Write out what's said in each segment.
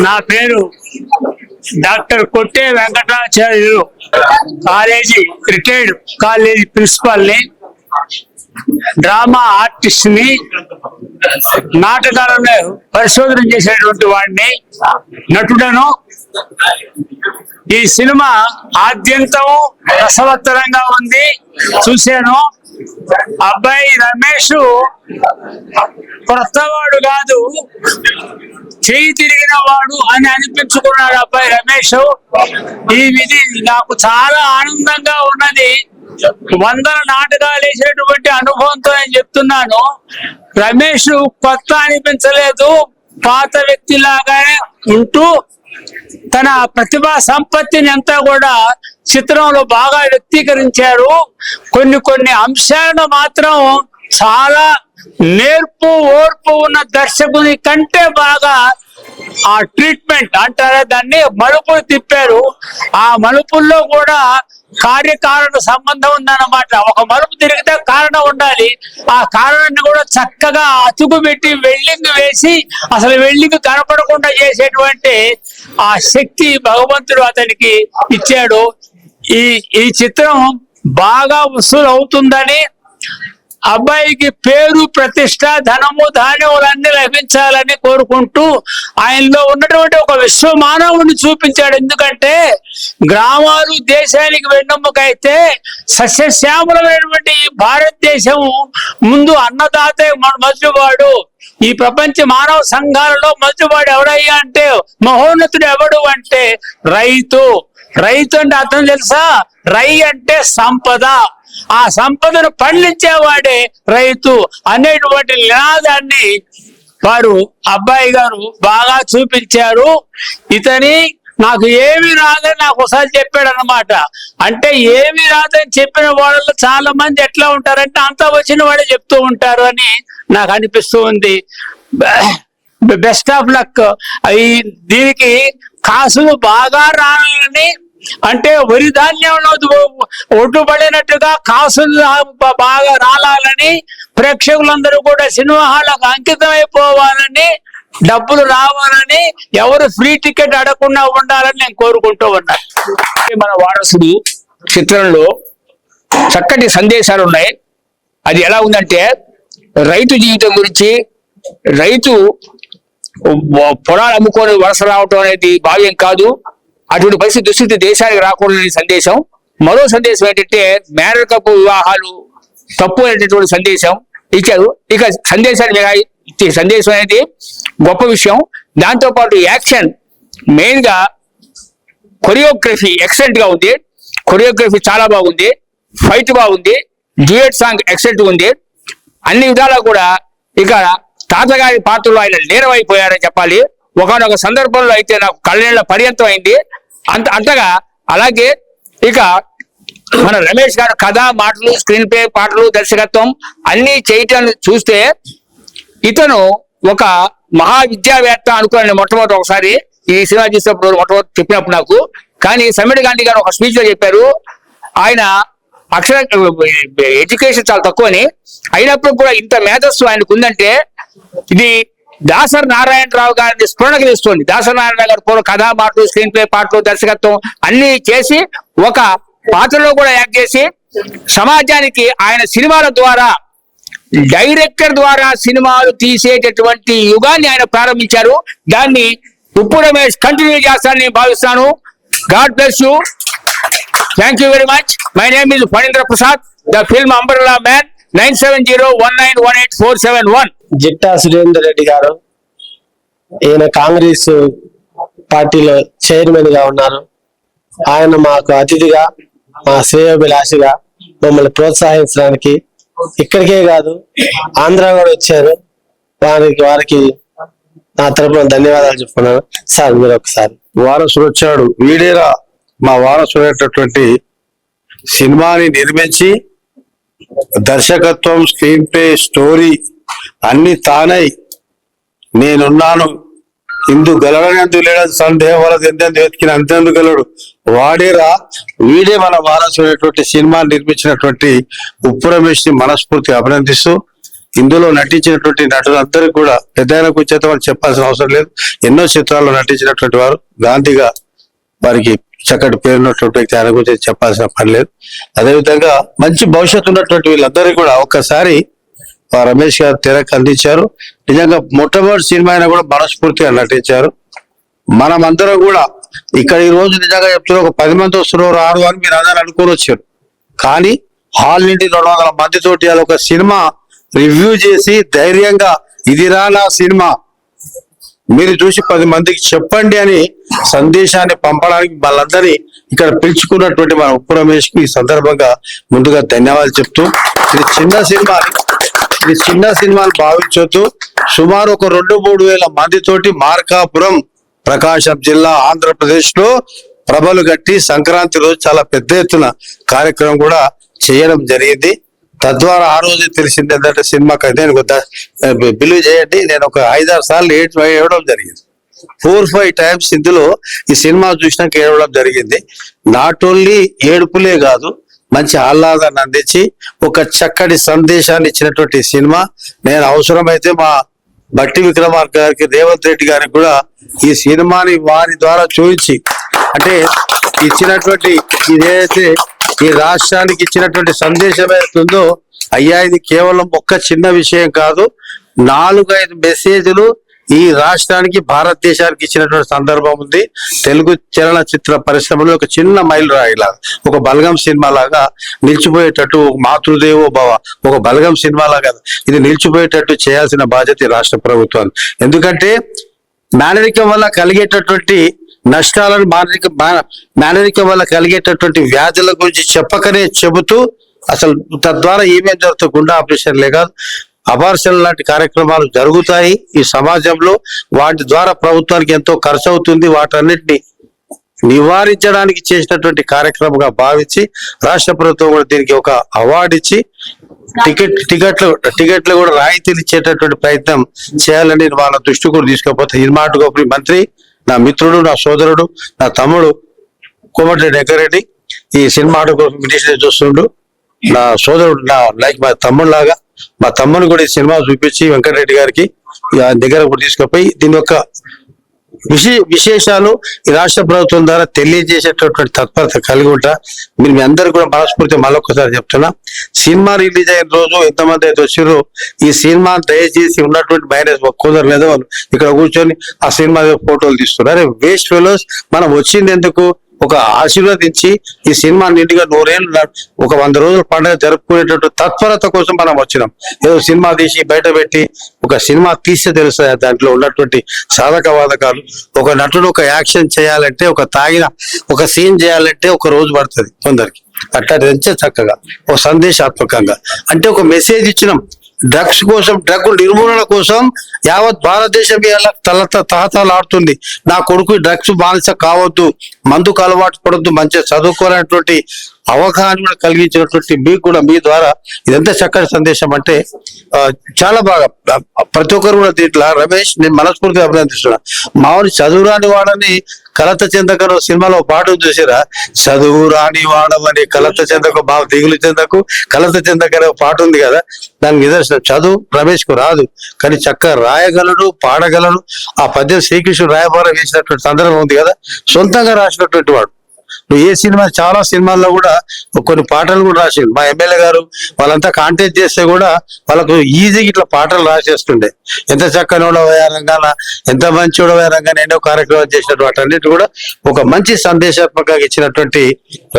నా పేరు doctor Kotte Venkatacharyulu, college retired college principal ని, డ్రామా ఆర్టిస్ట్ ని, నాటకాలను పరిశోధన చేసేటువంటి వాడిని, నటుడను. ఈ సినిమా ఆద్యంతం రసవత్తరంగా ఉంది, చూశాను. అబ్బాయి రమేష్ కొత్తవాడు కాదు, చేయి తిరిగిన వాడు అని అనిపించుకున్నాడు అబ్బాయి రమేష్. ఈ విధి నాకు చాలా ఆనందంగా ఉన్నది. వందల నాటకాలు వేసినటువంటి అనుభవంతో నేను చెప్తున్నాను. రమేష్ కొత్త అనిపించలేదు, పాత వ్యక్తిలాగానే ఉంటూ తన ప్రతిభా సంపత్తిని అంతా కూడా చిత్రంలో బాగా వ్యక్తీకరించారు. కొన్ని అంశాలను మాత్రం చాలా నేర్పు ఓర్పు ఉన్న దర్శకుని కంటే బాగా ఆ ట్రీట్మెంట్ అంటారా దాన్ని, మలుపులు తిప్పారు. ఆ మలుపుల్లో కూడా కార్యకారణ సంబంధం ఉందన్నమాట. ఒక మలుపు తిరిగితే కారణం ఉండాలి. ఆ కారణాన్ని కూడా చక్కగా అతుకు పెట్టి వెల్డింగ్ వేసి అసలు వెల్డింగ్ కనపడకుండా చేసేటువంటి ఆ శక్తి భగవంతుడు అతనికి ఇచ్చాడు. ఈ చిత్రం బాగా వసూలు అవుతుందని, అబ్బాయికి పేరు ప్రతిష్ట ధనము ధాన్యములన్నీ లభించాలని కోరుకుంటూ ఆయనలో ఉన్నటువంటి ఒక విశ్వమానవుని చూపించాడు. ఎందుకంటే గ్రామాలు దేశానికి వెన్నెముకైతే సస్యశ్యామలమైనటువంటి ఈ భారతదేశం ముందు అన్నదాతే మొదటివాడు. ఈ ప్రపంచ మానవ సంఘాలలో మొదటివాడు ఎవడయ్యా అంటే, మహోన్నతుడు ఎవడు అంటే రైతు. రైతు అంటే అర్థం తెలుసా? రై అంటే సంపద, ఆ సంపదను పండించేవాడే రైతు అనేటువంటి నినాదాన్ని వారు అబ్బాయి గారు బాగా చూపించారు. ఇతని నాకు ఏమి రాదని నాకు ఒకసారి చెప్పాడు అన్నమాట. అంటే ఏమి రాదని చెప్పిన వాళ్ళలో చాలా మంది ఎట్లా ఉంటారంటే అంతా వచ్చిన వాడే చెప్తూ ఉంటారు అని నాకు అనిపిస్తూ ఉంది. Best of luck. దీనికి కాసులు బాగా రావాలని, అంటే వరి ధాన్యంలో ఒడ్డు పడినట్టుగా కాసులు బాగా రాలాలని, ప్రేక్షకులందరూ కూడా సినిమా హాలకు అంకితం అయిపోవాలని, డబ్బులు రావాలని, ఎవరు ఫ్రీ టికెట్ అడగకుండా ఉండాలని నేను కోరుకుంటూ ఉన్నాను. మన వారసుడు చిత్రంలో చక్కటి సందేశాలు ఉన్నాయి. అది ఎలా ఉందంటే, రైతు జీవితం గురించి, రైతు పొలాలు అమ్ముకొని వలస రావటం అనేది భావ్యం కాదు, అటువంటి పరిస్థితి దుస్థితి దేశానికి రాకూడదని సందేశం. మరో సందేశం ఏంటంటే, మేనరికపు వివాహాలు తప్పు అనేటటువంటి సందేశం ఇచ్చారు. ఇక సందేశం అనేది గొప్ప విషయం. దాంతో పాటు యాక్షన్, మెయిన్ గా కొరియోగ్రఫీ ఎక్సలెంట్ గా ఉంది. కొరియోగ్రఫీ చాలా బాగుంది, ఫైట్ బాగుంది, డ్యూయట్ సాంగ్ ఎక్సలెంట్ ఉంది. అన్ని విధాలా కూడా ఇక తాతగారి పాత్రలో ఆయన లీనమైపోయారని చెప్పాలి. ఒకనొక సందర్భంలో అయితే నాకు కళ్ళేళ్ల పర్యంతం అయింది అంతగా. అలాగే ఇక మన రమేష్ గారు కథ, మాటలు, స్క్రీన్ ప్లే, పాటలు, దర్శకత్వం అన్ని చేయటం చూస్తే ఇతను ఒక మహావిద్యావేత్త అనుకున్నాను మొట్టమొదటి ఒకసారి ఈ సినిమా చూసినప్పుడు, మొట్టమొదటి చెప్పినప్పుడు నాకు. కానీ సమీర్ గాంధీ గారు ఒక స్పీచ్ లో చెప్పారు, ఆయన ఎడ్యుకేషన్ చాలా తక్కువని, అయినప్పుడు కూడా ఇంత మేధస్సు ఆయనకు ఉందంటే ఇది దాసరి నారాయణరావు గారిని స్ఫురణకు తెస్తుంది. దాసరి నారాయణరావు గారు పూర్వ కథా, మాటలు, స్క్రీన్ ప్లే, పాటలు, దర్శకత్వం అన్ని చేసి ఒక పాత్రలో కూడా యాక్ట్ చేసి సమాజానికి ఆయన సినిమాల ద్వారా, డైరెక్టర్ ద్వారా సినిమాలు తీసేటటువంటి యుగాన్ని ఆయన ప్రారంభించారు. దాన్ని ఉప్పు రమేష్ కంటిన్యూ చేస్తానని నేను భావిస్తాను. God bless you. Thank you very much. My name is Phanindra Prasad, the film umbrella man. 9701918471. Jitta Surender Reddy గారు, ఈయన కాంగ్రెస్ పార్టీలో చైర్మన్ గా ఉన్నారు. ఆయన మాకు అతిథిగా, మా శ్రేయోభిలాషిగా మమ్మల్ని ప్రోత్సహించడానికి ఇక్కడికే కాదు ఆంధ్ర కూడా వచ్చారు. వారికి నా తరపున ధన్యవాదాలు చెప్పుకున్నాను. సార్ మీరు ఒకసారి. వారసుడు వచ్చాడు, వీడేరా మా వారసుడైనటువంటి సినిమాని నిర్మించి దర్శకత్వం, స్క్రీన్ ప్లే, స్టోరీ అన్ని తానై నేనున్నాను, ఇందు గెలవని అందు లేడని సందేహం వల్ల ఎంతెందు వెతికిన అంతెందుకు గెలడు వాడేరా, వీడే మన వారసుడైనటువంటి సినిమా నిర్మించినటువంటి ఉప్పు రమేష్ ని మనస్ఫూర్తిగా అభినందిస్తూ ఇందులో నటించినటువంటి నటులందరికీ కూడా పెద్ద కూర్చేత మనం చెప్పాల్సిన అవసరం లేదు. ఎన్నో చిత్రాల్లో నటించినటువంటి వారు గాంధీగా వారికి చక్కటి పేరున్నటువంటి వ్యక్తి, ఆయన గురించి చెప్పాల్సిన పని లేదు. అదేవిధంగా మంచి భవిష్యత్తు ఉన్నటువంటి వీళ్ళందరికీ కూడా ఒక్కసారి రమేష్ గారు తెరకు అందించారు. నిజంగా మొట్టమొదటి సినిమా అయినా కూడా మనస్ఫూర్తిగా నటించారు. మనమందరం కూడా ఇక్కడ ఈ రోజు నిజంగా చెప్తున్నారు, ఒక 10 మంది వస్తున్నారు, 6 అని మీరు అందరూ అనుకుని వచ్చారు. కానీ హాల్ నుండి 200 మందితోటి అది ఒక సినిమా రివ్యూ చేసి ధైర్యంగా ఇదిరా నా సినిమా మీరు చూసి 10 మందికి చెప్పండి అని సందేశాన్ని పంపడానికి వాళ్ళందరినీ ఇక్కడ పిలుచుకున్నటువంటి మన ఉప్పు రమేష్ కి ఈ సందర్భంగా ముందుగా ధన్యవాదాలు చెప్తూ, ఇది చిన్న సినిమాని భావించొద్దు. సుమారు ఒక 2-3 వేల మందితోటి మార్కాపురం, ప్రకాశం జిల్లా, ఆంధ్రప్రదేశ్ లో ప్రభలు కట్టి సంక్రాంతి రోజు చాలా పెద్ద ఎత్తున కార్యక్రమం కూడా చేయడం జరిగింది. తద్వారా ఆ రోజు తెలిసింది ఏంటంటే సినిమాకి అయితే బిలీవ్ చేయండి, నేను ఒక 5-6 సార్లు ఏడవడం జరిగింది. 4-5 టైమ్స్ ఇందులో ఈ సినిమా చూసినాక ఏడవడం జరిగింది. నాట్ ఓన్లీ ఏడుపులే కాదు, మంచి ఆహ్లాదాన్ని అందించి ఒక చక్కటి సందేశాన్ని ఇచ్చినటువంటి సినిమా. నేను అవసరమైతే మా బట్టి విక్రమార్క గారికి, రేవంత్ రెడ్డి గారికి కూడా ఈ సినిమాని వారి ద్వారా చూపించి, అంటే ఇచ్చినటువంటి ఇదైతే ఈ రాష్ట్రానికి ఇచ్చినటువంటి సందేశం ఏదైతుందో, అయ్యా ఇది కేవలం ఒక్క చిన్న విషయం కాదు, 4-5 మెసేజ్లు ఈ రాష్ట్రానికి, భారతదేశానికి ఇచ్చినటువంటి సందర్భం ఉంది. తెలుగు చలనచిత్ర పరిశ్రమలో ఒక చిన్న మైలు రాయిలాగా, ఒక బలగం సినిమా లాగా నిలిచిపోయేటట్టు, మాతృదేవో భవ ఒక బలగం సినిమా లాగా ఇది నిలిచిపోయేటట్టు చేయాల్సిన బాధ్యత ఈ రాష్ట్ర ప్రభుత్వాన్ని. ఎందుకంటే మేనరికం వల్ల కలిగేటటువంటి నష్టాలను, మేనరికం వల్ల కలిగేటటువంటి వ్యాధుల గురించి చెప్పకనే చెబుతూ, అసలు తద్వారా ఏమేం జరుగుతుంది, గుండె ఆపరేషన్లే కాదు అబార్షన్ లాంటి కార్యక్రమాలు జరుగుతాయి ఈ సమాజంలో. వాటి ద్వారా ప్రభుత్వానికి ఎంతో ఖర్చు అవుతుంది. వాటన్నిటిని నివారించడానికి చేసినటువంటి కార్యక్రమంగా భావించి రాష్ట్ర ప్రభుత్వం కూడా దీనికి ఒక అవార్డు ఇచ్చి టికెట్లు కూడా రాయితీలు ఇచ్చేటటువంటి ప్రయత్నం చేయాలని వాళ్ళ దృష్టి కూడా తీసుకోకపోతే, సినిమాటోగ్రఫీ మంత్రి, నా మిత్రుడు, నా సోదరుడు, నా తమ్ముడు కోమటిరెడ్డి వెంకరెడ్డి ఈ సినిమాటోగ్రఫీ మినిస్టర్ చూస్తుండు. నా సోదరుడు, నా లైక్ మా తమ్ముడు లాగా, మా తమ్ముని కూడా ఈ సినిమా చూపించి వెంకటరెడ్డి గారికి దగ్గర కూడా తీసుకుపోయి దీని యొక్క విశేషాలు ఈ రాష్ట్ర ప్రభుత్వం ద్వారా తెలియజేసేటటువంటి తత్పరత కలిగి ఉంటా. మీరు మీ అందరు కూడా మనస్ఫూర్తి మళ్ళొక్కసారి చెప్తున్నా, సినిమా రిలీజ్ అయిన రోజు ఎంతమంది అయితే వచ్చారో ఈ సినిమా దయచేసి ఉన్నటువంటి మైనస్ కుదరలేదు, వాళ్ళు ఇక్కడ కూర్చొని ఆ సినిమా ఫోటోలు తీస్తున్నారు. వేస్ట్ ఫెలోస్, మనం వచ్చింది ఎందుకు, ఒక ఆశీర్వదించి ఈ సినిమా నిండుగా 100 ఏళ్ళు ఒక 100 రోజుల పండుగ జరుపుకునేటట్టు తత్పరత కోసం మనం వచ్చినాం. ఏదో సినిమా తీసి బయట పెట్టి ఒక సినిమా తీస్తే తెలుస్తుంది దాంట్లో ఉన్నటువంటి సాధక బాధకాలు. ఒక నటుడు ఒక యాక్షన్ చేయాలంటే, ఒక తాగిన ఒక సీన్ చేయాలంటే ఒక రోజు పడుతుంది కొందరికి. అట్లా చక్కగా ఒక సందేశాత్మకంగా, అంటే ఒక మెసేజ్ ఇచ్చినాం. డ్రగ్స్ కోసం, డ్రగ్ నిర్మూలన కోసం యావత్ భారతదేశం తహతలాడుతుంది. నా కొడుకు డ్రగ్స్ బానిస కావద్దు, మందుకు అలవాటు పడద్దు, మంచిగా చదువుకోవాలనేటువంటి అవగాహన కూడా కలిగించినటువంటి మీకు కూడా మీ ద్వారా ఇదంతా చక్కటి సందేశం. అంటే చాలా బాగా ప్రతి ఒక్కరు కూడా దీంట్లో రమేష్ నేను మనస్ఫూర్తిగా అభినందిస్తున్నా. మామూలు చదువు రాని వాడని కలత చెందకను సినిమాలో పాట చూసిరా, చదువు రాని వాడమని కలత చెందకు, బాగా దిగులు చెందకు కలత చెందకనే పాట ఉంది కదా, దానికి నిదర్శనం. చదువు రమేష్ కు రాదు, కానీ చక్కగా రాయగలడు, పాడగలడు. ఆ పద్యం శ్రీకృష్ణుడు రాయబారం వేసినటువంటి సందర్భం ఉంది కదా, సొంతంగా రాసినటువంటి వాడు. నువ్వు ఏ సినిమా, చాలా సినిమాల్లో కూడా కొన్ని పాటలు కూడా రాసిండు. మా ఎమ్మెల్యే గారు వాళ్ళంతా కాంటాక్ట్ చేస్తే కూడా వాళ్ళకు ఈజీగా ఇట్లా పాటలు రాసేస్తుండే. ఎంత చక్కని రంగాన, ఎంత మంచి రంగాన ఎన్నో కార్యక్రమాలు చేసినట్టు వాటన్నిటి కూడా ఒక మంచి సందేశాత్మకంగా ఇచ్చినటువంటి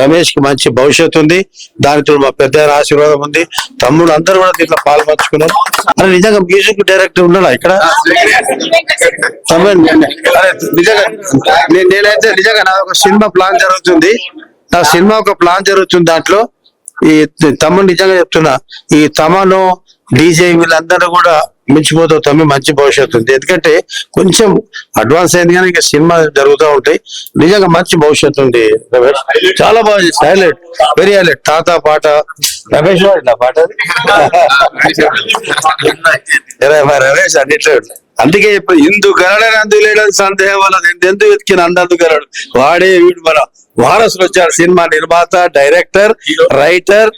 రమేష్ కి మంచి భవిష్యత్తు ఉంది. దానితో మా పెద్ద ఆశీర్వాదం ఉంది. తమ్ముడు అందరూ కూడా దీంట్లో పాల్పంచుకున్నారు. అరే నిజంగా మ్యూజిక్ డైరెక్టర్ ఉన్నాడా ఇక్కడ? నిజంగా నేనైతే నిజంగా నా ఒక సినిమా ప్లాన్ జరుగుతుంది, నా సినిమా ఒక ప్లాన్ జరుగుతుంది. దాంట్లో ఈ తమ్ముడు నిజంగా చెప్తున్నా, ఈ తమను డీజే వీళ్ళందరూ కూడా మించిపోతావు తమ్మి, మంచి భవిష్యత్తు ఉంది. ఎందుకంటే కొంచెం అడ్వాన్స్ అయింది కానీ ఇంకా సినిమా జరుగుతూ ఉంటాయి. నిజంగా మంచి భవిష్యత్తు ఉంది రమేష్, చాలా బాగుంది. Highlight, very highlight. తాత పాట రమేష్ వాడి పాట రమేష్ అన్నిట్లో. అందుకే ఇప్పుడు ఇందు గరడని అందులేడని సందేహం వల్ల ఎందుకు వెతికిన అందందుగలడు వాడే వీడు. మన వారసులు వచ్చారు, సినిమా నిర్మాత, డైరెక్టర్, రైటర్,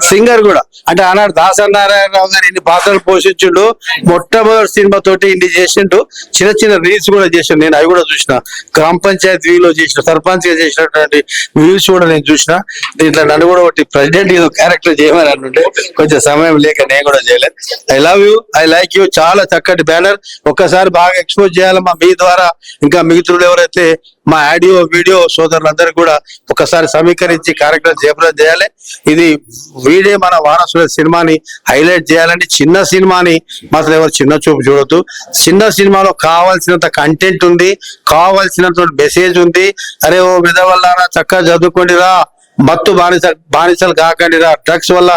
సింగర్ కూడా. అంటే ఆనాడు దాసనారాయణరావు గారు ఇన్ని పాత్రలు పోషించుండు, మొట్టమొదటి సినిమా తోటి ఇన్ని చేసిండు, చిన్న చిన్న రీల్స్ కూడా చేసిండు, నేను అవి కూడా చూసిన. గ్రామ పంచాయతీ వీలో చేసిన, సర్పంచ్ గా చేసినటువంటి వీల్స్ కూడా నేను చూసిన. దీంట్లో నన్ను కూడా ఒకటి ప్రెసిడెంట్ ఏదో క్యారెక్టర్ చేయమని అనుంటే కొంచెం సమయం లేక నేను కూడా చేయలేదు. I love you, I like you. చాలా చక్కటి బ్యానర్. ఒక్కసారి బాగా ఎక్స్పోజ్ చేయాలమ్మా మీ ద్వారా. ఇంకా మిగతులు ఎవరైతే మా ఆడియో వీడియో సోదరులందరూ కూడా ఒకసారి సమీకరించి కార్యక్రమం జయప్రదం చేయాలి. ఇది వీడే మన వారసుల సినిమాని హైలైట్ చేయాలంటే చిన్న సినిమాని మాత్రం ఎవరు చిన్న చూపు చూడొద్దు. చిన్న సినిమాలో కావాల్సినంత కంటెంట్ ఉంది, కావాల్సినటువంటి మెసేజ్ ఉంది. అరే ఓ విధవల్లారా చక్కగా చదువుకోండిరా, మత్తు బానిసలు కాకండిరా, డ్రగ్స్ వల్ల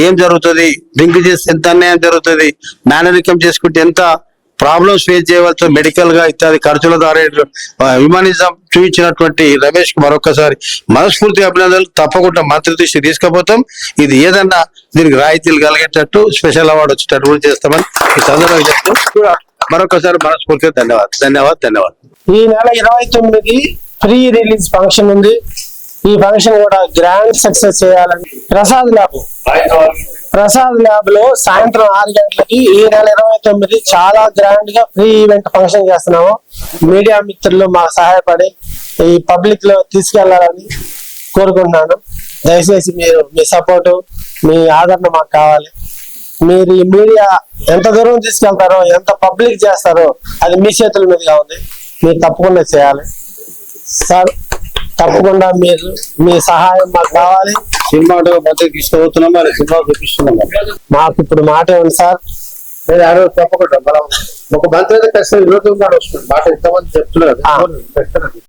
ఏం జరుగుతుంది, డ్రింక్ చేస్తే ఎంత అన్యాయం జరుగుతుంది, మేనరికం చేసుకుంటే ఎంత ప్రాబ్లమ్స్ ఫేస్ చేయవచ్చు, మెడికల్ గా ఇత్యాది ఖర్చుల ద్వారా హ్యూమనిజం చూపించినటువంటి రమేష్ కు మరొకసారి మనస్ఫూర్తి అభినందనలు. తప్పకుండా మంత్రి దృష్టి తీసుకుపోతాం. ఇది ఏదన్నా దీనికి రాయితీలు కలిగేటట్టు స్పెషల్ అవార్డు వచ్చేటట్టు కూడా చేస్తామని ఈ సందర్భంగా చెప్తూ కూడా మరొకసారి మనస్ఫూర్తిగా ధన్యవాదాలు. ఈ నెల 29 ప్రీ రిలీజ్ ఫంక్షన్ ఉంది. ఈ ఫంక్షన్ కూడా గ్రాండ్ సక్సెస్ చేయాలని ప్రసాద్ ల్యాబ్ లో సాయంత్రం 6 గంటలకి ఈ నెల 29 చాలా గ్రాండ్ గా ఫ్రీ ఈవెంట్ ఫంక్షన్ చేస్తున్నాము. మీడియా మిత్రులు మాకు సహాయపడి ఈ పబ్లిక్ లో తీసుకెళ్లాలని కోరుకుంటున్నాను. దయచేసి మీరు మీ సపోర్టు, మీ ఆదరణ మాకు కావాలి. మీరు ఈ మీడియా ఎంత దూరం తీసుకెళ్తారో, ఎంత పబ్లిక్ చేస్తారో అది మీ చేతుల మీదుగా ఉంది. మీరు తప్పకుండా చేయాలి సార్. తప్పకుండా మీరు మీ సహాయం మాకు కావాలి. సినిమా మధ్యకి తీసుకుపోతున్నాం, మరి సినిమా చూపిస్తున్నాం. మాకు ఇప్పుడు మాట ఉంది సార్. తప్పకుండా మనం ఒక మంత్రి అయితే ఖచ్చితంగా 29 వస్తుంది మాట ఎంతమంది చెప్తున్నారు.